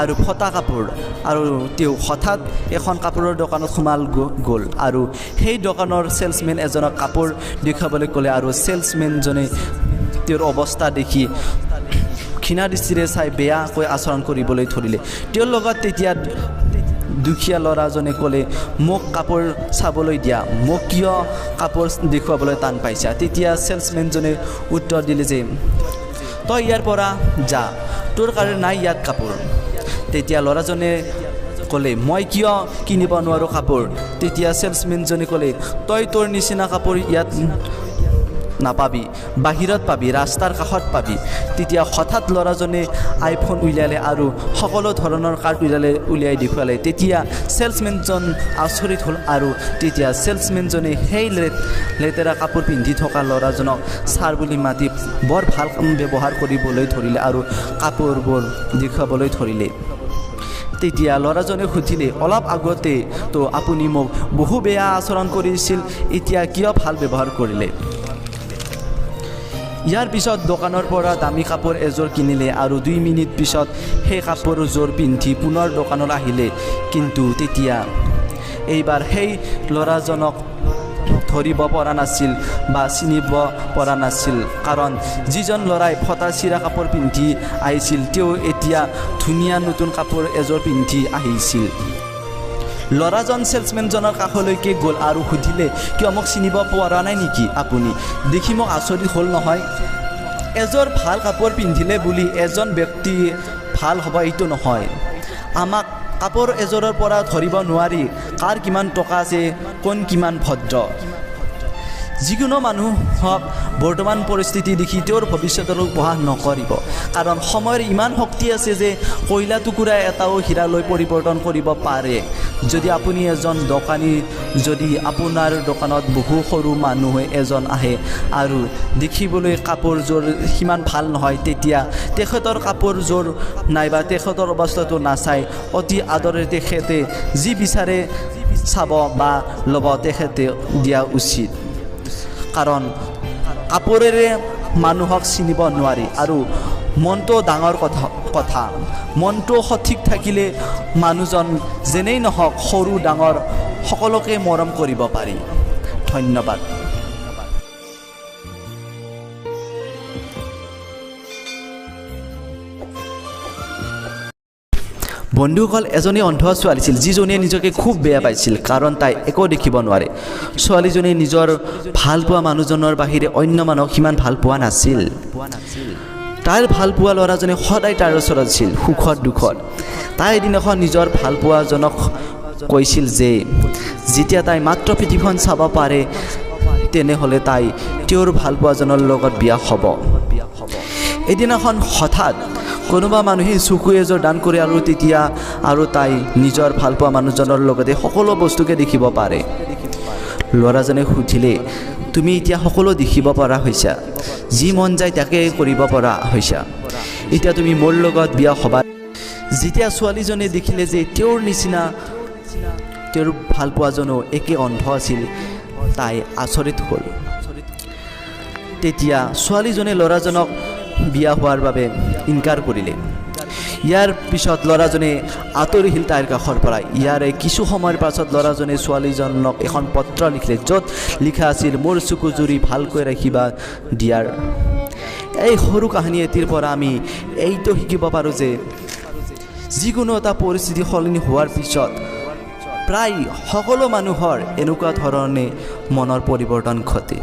আৰু ফটা কাপোৰ, আৰু তেওঁ হঠাৎ এখন কাপোৰৰ দোকানত সোমাল গ'ল আৰু সেই দোকানৰ চেলছমেন এজনক কাপোৰ দেখুৱাবলৈ ক'লে, আৰু চেলছমেনজনে তেওঁৰ অৱস্থা দেখি ঘৃণা দৃষ্টিৰে চাই বেয়াকৈ আচৰণ কৰিবলৈ ধৰিলে। তেওঁৰ লগত তেতিয়া দুখীয়া ল'ৰাজনে ক'লে মোক কাপোৰ চাবলৈ দিয়া, মোক কিয় কাপোৰ দেখুৱাবলৈ টান পাইছা? তেতিয়া চেলছমেনজনে উত্তৰ দিলে যে তই ইয়াৰ পৰা যা, তোৰ কাৰণে নাই ইয়াত কাপোৰ। তেতিয়া ল'ৰাজনে ক'লে মই কিয় কিনিব নোৱাৰোঁ কাপোৰ? তেতিয়া চেলছমেনজনে ক'লে তই তোৰ নিচিনা কাপোৰ ইয়াত নাপাবি, বাহিৰত পাবি, ৰাস্তাৰ কাষত পাবি। তেতিয়া হঠাৎ ল'ৰাজনে আইফোন উলিয়ালে আৰু সকলো ধৰণৰ কাৰ্ড উলিয়াই দেখুৱালে। তেতিয়া চেলছমেনজন আচৰিত হ'ল আৰু তেতিয়া চেলছমেনজনে সেই লেতেৰা কাপোৰ পিন্ধি থকা ল'ৰাজনক ছাৰ বুলি মাতি বৰ ভাল ব্যৱহাৰ কৰিবলৈ ধৰিলে আৰু কাপোৰবোৰ দেখুৱাবলৈ ধৰিলে। তেতিয়া ল'ৰাজনে সুধিলে অলপ আগতে তো আপুনি মোক বহু বেয়া আচৰণ কৰিছিল, এতিয়া কিয় ভাল ব্যৱহাৰ কৰিলে? ইয়াৰ পিছত দোকানৰ পৰা দামী কাপোৰ এযোৰ কিনিলে আৰু 2 মিনিট পিছত সেই কাপোৰযোৰ পিন্ধি পুনৰ দোকানত আহিলে। কিন্তু তেতিয়া এইবাৰ সেই ল'ৰাজনক ধৰিব পৰা নাছিল বা চিনিব পৰা নাছিল কাৰণ যিজন ল'ৰাই ফটা চিৰা কাপোৰ পিন্ধি আহিছিল তেওঁ এতিয়া ধুনীয়া নতুন কাপোৰ এযোৰ পিন্ধি আহিছিল ল'ৰাজন সেলছমেনজনৰ কাষলৈকে গ'ল আৰু সুধিলে কিয় মোক চিনিব পৰা নাই নেকি আপুনি দেখি মোক আচৰিত হ'ল নহয় এযোৰ ভাল কাপোৰ পিন্ধিলে বুলি এজন ব্যক্তি ভাল হ'ব এইটো নহয় আমাক কাপোৰ এযোৰৰ পৰা ধৰিব নোৱাৰি কাৰ কিমান টকা আছে কোন কিমান ভদ্ৰ যিকোনো মানুহক বৰ্তমান পৰিস্থিতি দেখি তেওঁৰ ভৱিষ্যতৰ উপহাস নকৰিব কাৰণ সময়ৰ ইমান শক্তি আছে যে কয়লা টুকুৰা এটাও হীৰালৈ পৰিৱৰ্তন কৰিব পাৰে যদি আপুনি এজন দোকানী যদি আপোনাৰ দোকানত বহু সৰু মানুহ এজন আহে আৰু দেখিবলৈ কাপোৰযোৰ সিমান ভাল নহয় তেতিয়া তেখেতৰ কাপোৰযোৰ নাইবা তেখেতৰ অৱস্থাটো নাচাই অতি আদৰেৰে তেখেতে যি বিচাৰে চাব বা ল'ব তেখেতে দিয়া উচিত কাৰণ কাপোৰেৰে মানুহক চিনিব নোৱাৰি আৰু মনটো ডাঙৰ কথা মনটো সঠিক থাকিলে মানুহজন যেনেই নহওক সৰু ডাঙৰ সকলোকে মৰম কৰিব পাৰি ধন্যবাদ বন্ধুসকল এজনী অন্ধ ছোৱালী আছিল যিজনীয়ে নিজকে খুব বেয়া পাইছিল কাৰণ তাই একো দেখিব নোৱাৰে ছোৱালীজনীয়ে নিজৰ ভাল পোৱা মানুহজনৰ বাহিৰে অন্য মানুহক সিমান ভাল পোৱা নাছিল তাইৰ ভাল পোৱা ল'ৰাজনে সদায় তাৰ ওচৰত আছিল সুখত দুখত তাই এদিন এখন নিজৰ ভাল পোৱাজনক কৈছিল যে যেতিয়া তাই মাত্ৰ পৃথিৱীখন চাব পাৰে তেনেহ'লে তাই তেওঁৰ ভাল পোৱাজনৰ লগত বিয়া হ'ব এদিনাখন হঠাৎ কোনোবা মানুহে চকু এযোৰ দান কৰে আৰু তেতিয়া আৰু তাই নিজৰ ভাল পোৱা মানুহজনৰ লগতে সকলো বস্তুকে দেখিব পাৰে ল'ৰাজনে সুধিলে তুমি এতিয়া সকলো দেখিব পৰা হৈছা যি মন যায় তাকে কৰিব পৰা হৈছা এতিয়া তুমি মোৰ লগত বিয়া হ'বা যেতিয়া ছোৱালীজনে দেখিলে যে তেওঁৰ নিচিনা তেওঁৰ ভাল পোৱাজনো একে অন্ধ আছিল তাই আচৰিত হ'ল তেতিয়া ছোৱালীজনে ল'ৰাজনক বিয়া হোৱাৰ বাবে ইনকাৰ কৰিলে ইয়াৰ পিছত ল'ৰাজনে আঁতৰি আহিল তাইৰ কাষৰ পৰা ইয়াৰে কিছু সময়ৰ পাছত ল'ৰাজনে ছোৱালীজনক এখন পত্ৰ লিখিলে য'ত লিখা আছিল মোৰ চকু জুৰি ভালকৈ ৰাখিবা দিয়াৰ এই সৰু কাহিনী এটিৰ পৰা আমি এইটো শিকিব পাৰোঁ যে যিকোনো এটা পৰিস্থিতি সলনি হোৱাৰ পিছত প্ৰায় সকলো মানুহৰ এনেকুৱা ধৰণে মনৰ পৰিৱৰ্তন ঘটে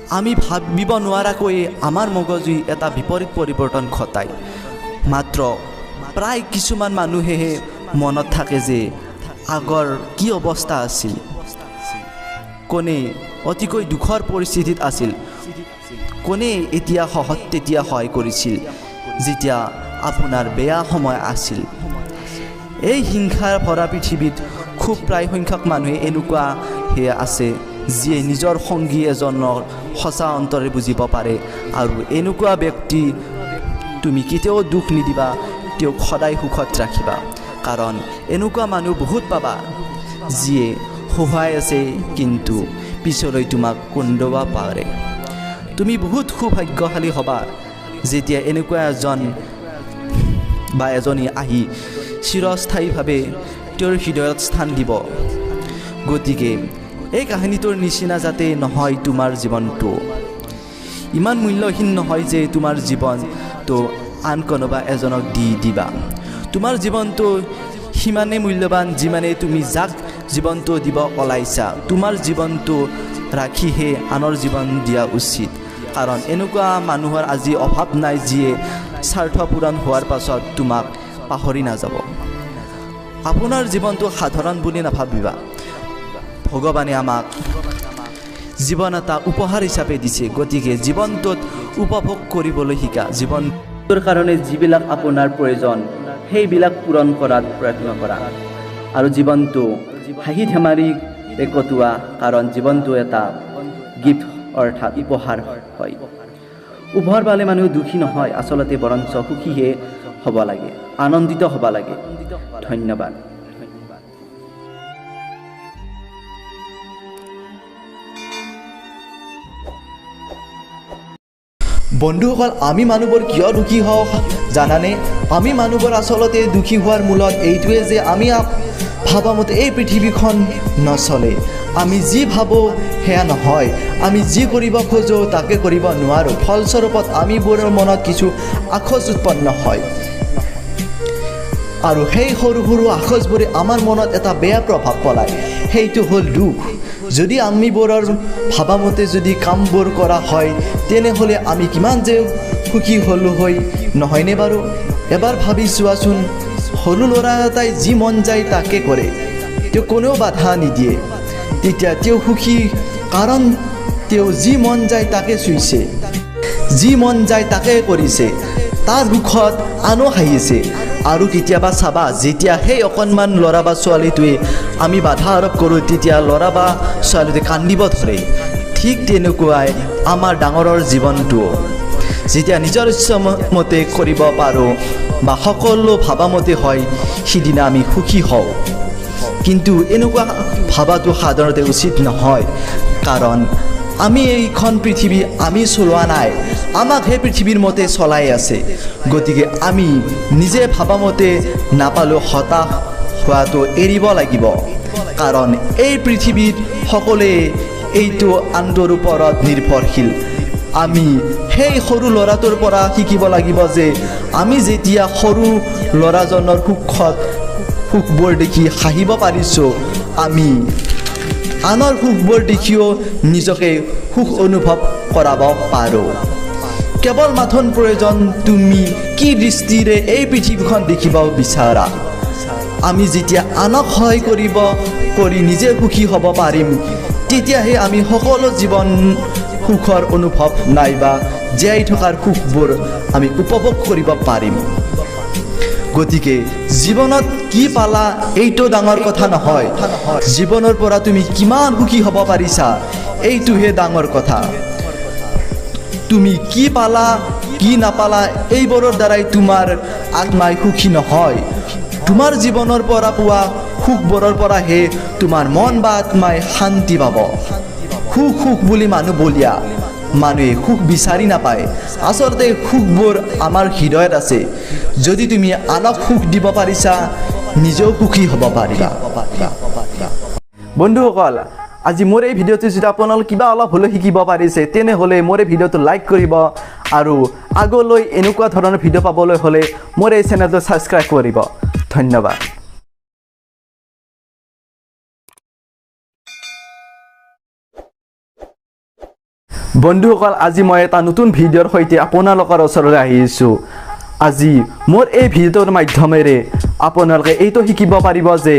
আমি ভাবিব নোৱাৰাকৈ আমাৰ মগজুই এটা বিপৰীত পৰিৱৰ্তন ঘটায় মাত্ৰ প্ৰায় কিছুমান মানুহেহে মনত থাকে যে আগৰ কি অৱস্থা আছিল কোনে অতিকৈ দুখৰ পৰিস্থিতিত আছিল কোনে এতিয়া সহজ তেতিয়া সহায় কৰিছিল যেতিয়া আপোনাৰ বেয়া সময় আছিল এই হিংসাৰ ভৰা পৃথিৱীত খুব প্ৰায় সংখ্যক মানুহে এনেকুৱা আছে যিয়ে নিজৰ সংগী এজনৰ সঁচা অন্তৰে বুজিব পাৰে আৰু এনেকুৱা ব্যক্তি তুমি কেতিয়াও দুখ নিদিবা তেওঁক সদায় সুখত ৰাখিবা কাৰণ এনেকুৱা মানুহ বহুত পাবা যিয়ে সহায় আছে কিন্তু পিছলৈ তোমাক কন্দুৱাব পাৰে তুমি বহুত সৌভাগ্যশালী হ'বা যেতিয়া এনেকুৱা এজন বা এজনী আহি চিৰস্থায়ীভাৱে তেওঁৰ হৃদয়ত স্থান দিব গতিকে এই কাহিনীটোৰ নিচিনা যাতে নহয় তোমাৰ জীৱনটো ইমান মূল্যহীন নহয় যে তোমাৰ জীৱনটো আন কোনোবা এজনক দি দিবা তোমাৰ জীৱনটো সিমানে মূল্যৱান যিমানে তুমি যাক জীৱনটো দিব ওলাইছা তোমাৰ জীৱনটো ৰাখিহে আনৰ জীৱন দিয়া উচিত কাৰণ এনেকুৱা মানুহৰ আজি অভাৱ নাই যিয়ে স্বাৰ্থ পূৰণ হোৱাৰ পাছত তোমাক পাহৰি নাযাব আপোনাৰ জীৱনটো সাধাৰণ বুলি নাভাবিবা ভগৱানে আমাক জীৱন এটা উপহাৰ হিচাপে দিছে গতিকে জীৱনটোত উপভোগ কৰিবলৈ শিকা জীৱনটোৰ কাৰণে যিবিলাক আপোনাৰ প্ৰয়োজন সেইবিলাক পূৰণ কৰাত প্ৰয়ত্ন কৰা আৰু জীৱনটো হাঁহি ধেমালিৰে কটোৱা কাৰণ জীৱনটো এটা গিফ্ট অৰ্থাৎ উপহাৰ হয় উপহাৰ পালে মানুহ দুখী নহয় আচলতে বৰঞ্চ সুখীহে হ'ব লাগে আনন্দিত হ'ব লাগে ধন্যবাদ বন্ধুসকল আমি মানুহবোৰ কিয় দুখী হওঁ জানানে আমি মানুহবোৰ আচলতে দুখী হোৱাৰ মূলত এইটোৱে যে আমি ভাবা মতে এই পৃথিৱীখন নচলে আমি যি ভাবোঁ সেয়া নহয়, আমি যি কৰিব খোজোঁ তাকে কৰিব নোৱাৰোঁ। ফলস্বৰূপত আমিবোৰৰ মনত কিছু আশোচ উৎপন্ন হয় আৰু সেই সৰু সৰু আশোচবোৰে আমাৰ মনত এটা বেয়া প্ৰভাৱ পেলায়, সেইটো হ'ল দুখ। যদি আমিবোৰৰ ভাবামতে যদি কামবোৰ কৰা হয় তেনেহ'লে আমি কিমান যে সুখী হ'লোঁ হয়, নহয়নে বাৰু? এবাৰ ভাবি চোৱাচোন, সৰু ল'ৰা এটাই যি মন যায় তাকে কৰে, তেওঁ কোনেও বাধা নিদিয়ে, তেতিয়া তেওঁ সুখী, কাৰণ তেওঁ যি মন যায় তাকে চুইছে, যি মন যায় তাকে কৰিছে, তাৰ দুখত আনো হাঁহিছে। আৰু কেতিয়াবা চাবা, যেতিয়া সেই অকণমান ল'ৰা বা ছোৱালীটোৱে আমি বাধা আৰোপ কৰোঁ তেতিয়া ল'ৰা বা ছোৱালীটোৱে কান্দিব ধৰে। ঠিক তেনেকুৱাই আমাৰ ডাঙৰৰ জীৱনটোও, যেতিয়া নিজৰ ইচ্ছামতে কৰিব পাৰোঁ বা সকলো ভাবামতে হয় সিদিনা আমি সুখী হওঁ। কিন্তু এনেকুৱা ভাবাটো সাধাৰণতে উচিত নহয়, কাৰণ আমি এইখন পৃথিৱী আমি চলোৱা নাই, আমাক সেই পৃথিৱীৰ মতে চলাই আছে। গতিকে আমি নিজে ভাবামতে নাপালেও হতাশ হোৱাটো এৰিব লাগিব, কাৰণ এই পৃথিৱীত সকলোৱে এইটো আনটোৰ ওপৰত নিৰ্ভৰশীল। আমি সেই সৰু ল'ৰাটোৰ পৰা শিকিব লাগিব যে আমি যেতিয়া সৰু ল'ৰাজনৰ সুখবোৰ দেখি হাঁহিব পাৰিছোঁ, আমি আনৰ সুখবোৰ দেখিও নিজকে সুখ অনুভৱ কৰাব পাৰোঁ। কেৱল মাথোন প্ৰয়োজন তুমি কি দৃষ্টিৰে এই পৃথিৱীখন দেখিব বিচাৰা। আমি যেতিয়া আনক সহায় কৰি নিজে সুখী হ'ব পাৰিম, তেতিয়াহে আমি সকলো জীৱন সুখৰ অনুভৱ নাইবা জীয়াই থকাৰ সুখবোৰ আমি উপভোগ কৰিব পাৰিম। গতিকে জীৱনত কি পালা এইটো ডাঙৰ কথা নহয়, জীৱনৰ পৰা তুমি কিমান সুখী হ'ব পাৰিছা এইটোহে ডাঙৰ কথা। তুমি কি পালা কি নাপালা এইবোৰৰ দ্বাৰাই তোমাৰ আত্মাই সুখী নহয়, তোমাৰ জীৱনৰ পৰা পোৱা সুখবোৰৰ পৰাহে তোমাৰ মন বা আত্মাই শান্তি পাব। সুখ বুলি মানুহ বলিয়া, মানুহে সুখ বিচাৰি নাপায়। আচলতে সুখবোৰ আমাৰ হৃদয়ত আছে। যদি তুমি আনক সুখ দিব পাৰিছা, নিজেও সুখী হ'ব পাৰিবা। বন্ধুসকল, আজি মোৰ এই ভিডিঅ'টো যদি আপোনালোকে কিবা অলপ হ'লেও শিকিব পাৰিছে, তেনেহ'লে মোৰ এই ভিডিঅ'টো লাইক কৰিব আৰু আগলৈ এনেকুৱা ধৰণৰ ভিডিঅ' পাবলৈ হ'লে মোৰ এই চেনেলটো ছাবস্ক্ৰাইব কৰিব। ধন্যবাদ। বন্ধুসকল, আজি মই এটা নতুন ভিডিঅ'ৰ সৈতে আপোনালোকৰ ওচৰলৈ আহিছোঁ। আজি মোৰ এই ভিডিঅ'টোৰ মাধ্যমেৰে আপোনালোকে এইটো শিকিব পাৰিব যে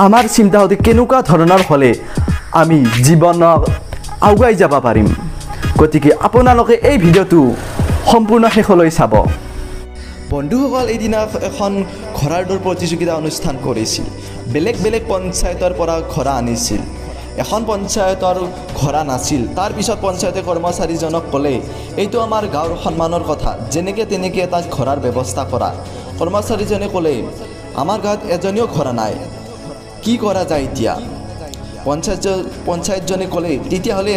আমাৰ চিন্তাশক্তি কেনেকুৱা ধৰণৰ হ'লে আমি জীৱনত আগুৱাই যাব পাৰিম। গতিকে আপোনালোকে এই ভিডিঅ'টো সম্পূৰ্ণ শেষলৈ চাব। বন্ধুসকল, এদিনা এখন ঘোঁৰাৰ দৌৰ প্ৰতিযোগিতা অনুষ্ঠান কৰিছিল। বেলেগ বেলেগ পঞ্চায়তৰ পৰা ঘোঁৰা আনিছিল। এখন পঞ্চায়তৰ ঘোঁৰা নাছিল। তাৰপিছত পঞ্চায়তে কৰ্মচাৰীজনক ক'লে, এইটো আমাৰ গাঁৱৰ সন্মানৰ কথা, যেনেকৈ তেনেকৈ এটা ঘোঁৰাৰ ব্যৱস্থা কৰা। কৰ্মচাৰীজনে ক'লে, আমাৰ গাঁৱত এজনীও ঘোঁৰা নাই, কি কৰা যায় এতিয়া? পঞ্চায়তজনে ক'লে, তেতিয়াহ'লে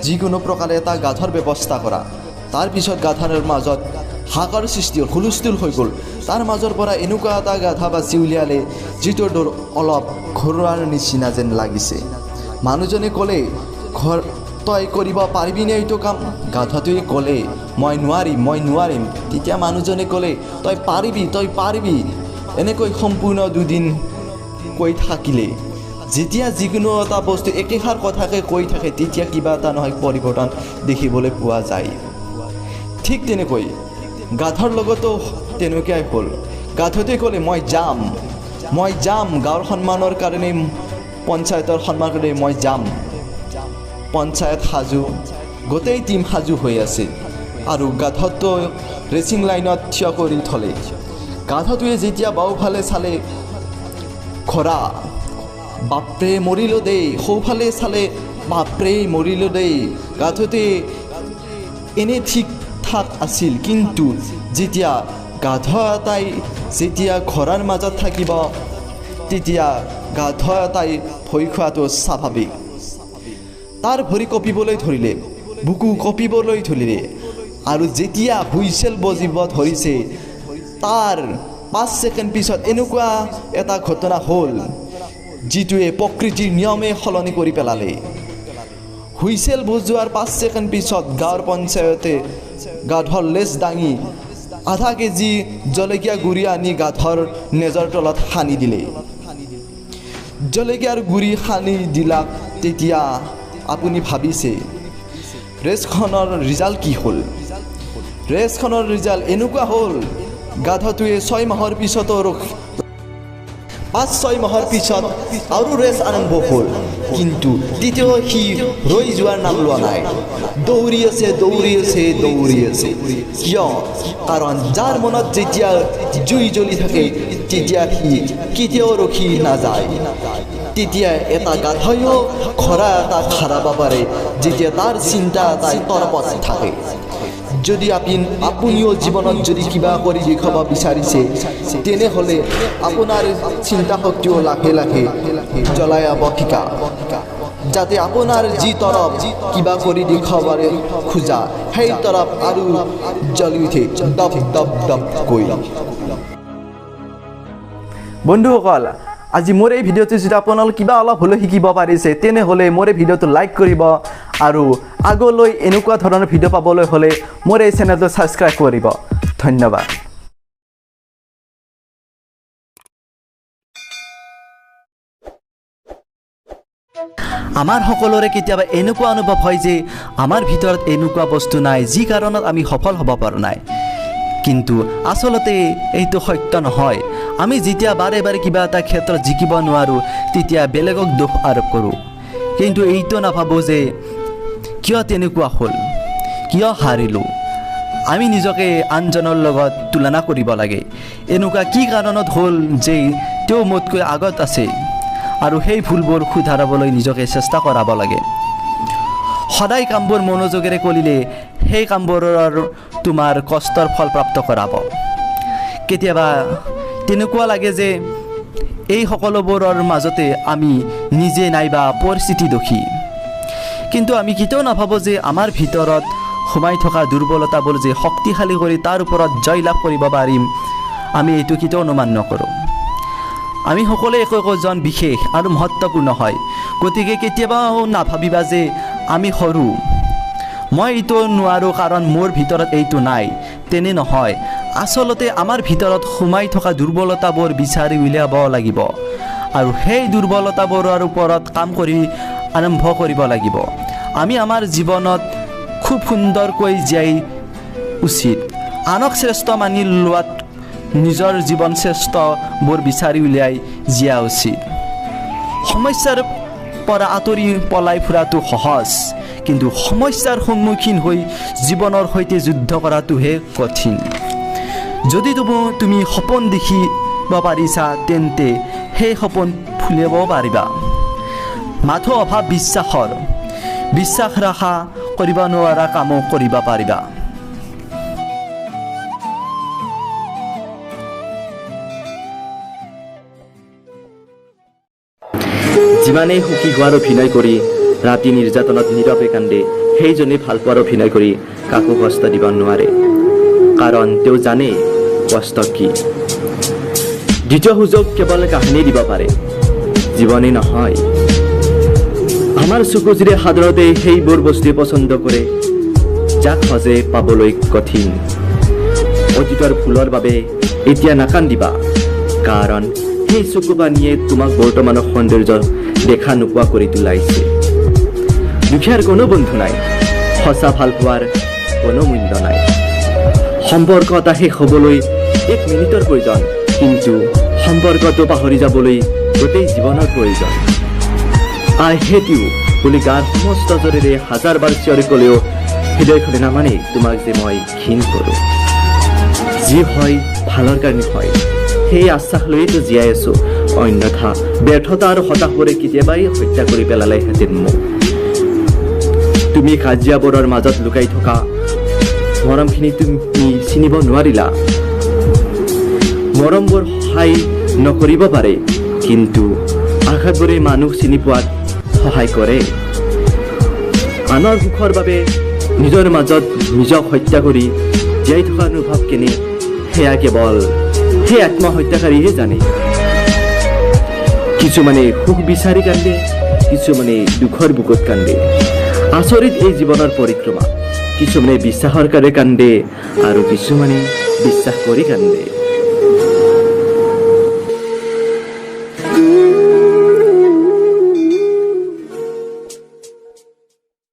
যিকোনো প্ৰকাৰে এটা গাধৰ ব্যৱস্থা কৰা। তাৰপিছত গাধাৰ মাজত হাকাৰ সৃষ্টি হ'ল, হুলস্থুল হৈ গ'ল। তাৰ মাজৰ পৰা এনেকুৱা এটা গাধা বাছি উলিয়ালে যিটোৰ দৌৰ অলপ ঘোঁৰাৰ নিচিনা যেন লাগিছে। মানুহজনে ক'লে, তই কৰিব পাৰিবিনে এইটো কাম? গাধাটোৱে ক'লে, মই নোৱাৰিম। তেতিয়া মানুহজনে ক'লে, তই পাৰিবি। এনেকৈ সম্পূৰ্ণ দুদিন কৈ থাকিলে। যেতিয়া যিকোনো এটা বস্তু একেষাৰ কথাকে কৈ থাকে, তেতিয়া কিবা এটা নহয় পৰিৱৰ্তন দেখিবলৈ পোৱা যায়। ঠিক তেনেকৈ গাধাৰ লগতো তেনেকুৱাই হ'ল। গাধাটোৱে ক'লে, মই যাম গাঁৱৰ সন্মানৰ কাৰণে, পঞ্চায়তৰ সন্মান কাৰণে মই যাম। পঞ্চায়ত সাজু, গোটেই টিম সাজু হৈ আছে আৰু গাধাটো ৰেচিং লাইনত থিয় কৰি থ'লে। গাধাটোৱে যেতিয়া বাওঁফালে চালে, ঘোঁৰা, বাপৰে মৰিলোঁ দেই। সোঁফালে চালে, বাপৰে মৰিলোঁ দেই। গাধাটোৱে এনে ঠিক ঠাক আছিল, কিন্তু যেতিয়া গাধা এটাই যেতিয়া ঘোঁৰাৰ মাজত থাকিব, তেতিয়া গাধা এটাই ভয় খোৱাটো স্বাভাৱিক। তাৰ ভৰি কঁপিবলৈ ধৰিলে, বুকু কঁপিবলৈ ধৰিলে, আৰু যেতিয়া হুইচেল বজিব ধৰিছে, তাৰ 5 ছেকেণ্ড পিছত এনেকুৱা এটা ঘটনা হ'ল, যিটোৱে প্ৰকৃতিৰ নিয়মে সলনি কৰি পেলালে। হুইচেল বজোৱাৰ 5 ছেকেণ্ড পিছত গাঁৱৰ পঞ্চায়তে গাধৰ লেজ দাঙি আধা কেজি জলকীয়া গুড়ি আনি গাধৰ নেজৰ তলত সানি দিলে। জলকীয়াৰ গুড়ি সানি দিলাক। তেতিয়া আপুনি ভাবিছে ৰেচখনৰ ৰিজাল্ট কি হ'ল? ৰেচখনৰ ৰিজাল্ট এনেকুৱা হ'ল, গাধটোৱে 6 মাহৰ পিছতো 5-6 মাহৰ পিছত আৰু ৰেচ আৰম্ভ হ'ল। কিন্তু তেতিয়াও সি ৰৈ যোৱাৰ নাম লোৱা নাই। দৌৰি আছে, দৌৰি আছে, দৌৰি আছে। কিয়? কাৰণ যাৰ মনত যেতিয়া জুই জ্বলি থাকে তেতিয়া সি কেতিয়াও ৰখি নাযায়। তেতিয়া এটা গাধৈও খৰা এটা খাৰাব পাৰে যেতিয়া তাৰ চিন্তা এটাই তৰপত থাকে। যদি আপুনিও জীৱনত যদি কিবা কৰি দেখুৱাব বিচাৰিছে তেনেহ'লে আপোনাৰ চিন্তা শক্তিও লাহে লাহে জ্বলাই যাব শিকা, যাতে আপোনাৰ যি তৰফ কিবা কৰি দেখুৱাব খোজা সেই তৰফ আৰু জ্বলি উঠে দপ দপ দপকৈ। বন্ধুসকল, আজি মোৰ এই ভিডিঅ'টো যদি আপোনালোকে কিবা অলপ হ'লেও শিকিব পাৰিছে তেনেহ'লে মোৰ এই ভিডিঅ'টো লাইক কৰিব আৰু আগলৈ এনেকুৱা ধৰণৰ ভিডিঅ' পাবলৈ হ'লে মোৰ এই চেনেলটো ছাবস্ক্ৰাইব কৰিব। ধন্যবাদ। আমাৰ সকলোৰে কেতিয়াবা এনেকুৱা অনুভৱ হয় যে আমাৰ ভিতৰত এনেকুৱা বস্তু নাই যি কাৰণত আমি সফল হ'ব পৰা নাই। কিন্তু আচলতে এইটো সত্য নহয়। আমি যেতিয়া বাৰে বাৰে কিবা এটা ক্ষেত্ৰত জিকিব নোৱাৰোঁ তেতিয়া বেলেগক দোষ আৰোপ কৰোঁ। কিন্তু এইটো নাভাবোঁ যে কিয় তেনেকুৱা হ'ল, কিয় হাৰিলোঁ। আমি নিজকে আনজনৰ লগত তুলনা কৰিব লাগে। এনেকুৱা কি কাৰণত হ'ল যে তেওঁ মোতকৈ আগত আছে আৰু সেই ভুলবোৰ শুধৰাবলৈ নিজকে চেষ্টা কৰাব লাগে। সদায় কামবোৰ মনোযোগেৰে কৰিলে সেই কামবোৰৰ তোমাৰ কষ্টৰ ফল প্ৰাপ্ত কৰাব। কেতিয়াবা তেনেকুৱা লাগে যে এই সকলোবোৰৰ মাজতে আমি নিজে নাইবা পৰিস্থিতি দোষী। কিন্তু আমি কেতিয়াও নাভাবোঁ যে আমাৰ ভিতৰত সোমাই থকা দুৰ্বলতাবোৰ যে শক্তিশালী কৰি তাৰ ওপৰত জয়লাভ কৰিব পাৰিম, আমি এইটো কেতিয়াও অনুমান নকৰোঁ। আমি সকলোৱে একোজন বিশেষ আৰু মহত্বপূৰ্ণ হয়। গতিকে কেতিয়াবাও নাভাবিবা যে আমি সৰু, মই এইটো নোৱাৰোঁ কাৰণ মোৰ ভিতৰত এইটো নাই। তেনে নহয়। আচলতে আমাৰ ভিতৰত সোমাই থকা দুৰ্বলতাবোৰ বিচাৰি উলিয়াব লাগিব আৰু সেই দুৰ্বলতাবোৰৰ ওপৰত কাম কৰি আৰম্ভ কৰিব লাগিব। আমি আমাৰ জীৱনত খুব সুন্দৰকৈ জীয়াই উচিত। আনক শ্ৰেষ্ঠ মানি লোৱাত নিজৰ জীৱন শ্ৰেষ্ঠবোৰ বিচাৰি উলিয়াই জীয়া উচিত। সমস্যাৰ পৰা আঁতৰি পলাই ফুৰাটো সহজ, কিন্তু সমস্যাৰ সন্মুখীন হৈ জীৱনৰ সৈতে যুদ্ধ কৰাটোহে কঠিন। যদি তুমি সপোন দেখিব পাৰিছা তেন্তে সেই সপোন ফুলিব পাৰিবা। মাথো অভাৱ বিশ্বাসৰ, বিশ্বাস ৰখা কৰিব নোৱাৰা কামো কৰিব পাৰিবা। যিমানেই সুখী হোৱাৰ অভিনয় কৰি ৰাতি নিৰ্যাতনত নীৰৱে কান্দে সেইজনে ভাল পোৱাৰ অভিনয় কৰি কাকো কষ্ট দিব নোৱাৰে, কাৰণ তেওঁ জানে কষ্ট কি। দ্বিতীয় সুযোগ কেৱল কাহিনী দিব পাৰে, জীৱনে নহয়। আমাৰ চকুযোৰে সাধাৰণতে সেইবোৰ বস্তুৱে পচন্দ কৰে যাক সহজে পাবলৈ কঠিন। অতীতৰ ভুলৰ বাবে এতিয়া নাকান্দিবা, কাৰণ সেই চকু পানীয়ে তোমাক বৰ্তমানৰ সৌন্দৰ্য দেখা নোপোৱা কৰি তোলাইছে। দুখীয়াৰ কোনো বন্ধু নাই, সঁচা ভাল পোৱাৰ কোনো মূল্য নাই। সম্পৰ্ক এটা শেষ হ'বলৈ 1 মিনিটৰ প্ৰয়োজন, কিন্তু সম্পৰ্কটো পাহৰি যাবলৈ গোটেই জীৱনৰ প্ৰয়োজন। আই হেট ইউ বুলি গাৰ সমস্ত জোৰেৰে 1000 বাৰ চিঞৰি ক'লেও হৃদয়খনে নামানে তোমাক যে মই ঘৃণ কৰোঁ। যি হয় ভালৰ কাৰণে হয়, সেই আশ্বাস লৈতো জীয়াই আছোঁ। অন্যথা ব্যৰ্থতা আৰু হতাশবোৰে কেতিয়াবাই হত্যা কৰি পেলালেহেঁতেন মোক। তুমি কাজিয়াবোৰৰ মাজত লুকাই থকা মৰমখিনি তুমি চিনিব নোৱাৰিলা। মৰমবোৰ সহায় নকৰিব পাৰে, কিন্তু আঘাতবোৰে মানুহ চিনি পোৱাত সহায় কৰে। আনৰ সুখৰ বাবে নিজৰ মাজত নিজক হত্যা কৰি জীয়াই থকা অনুভৱ কেনে সেয়া কেৱল সেই আত্মহত্যাকাৰীহে জানে। কিছুমানে সুখ বিচাৰি কান্দে, কিছুমানে দুখৰ বুকুত কান্দে। আচৰিত এই জীৱনৰ পৰিক্ৰমা, কিছুমানে বিশ্বাসৰ কাৰণে কান্দে আৰু কিছুমানে বিশ্বাস কৰি কান্দে।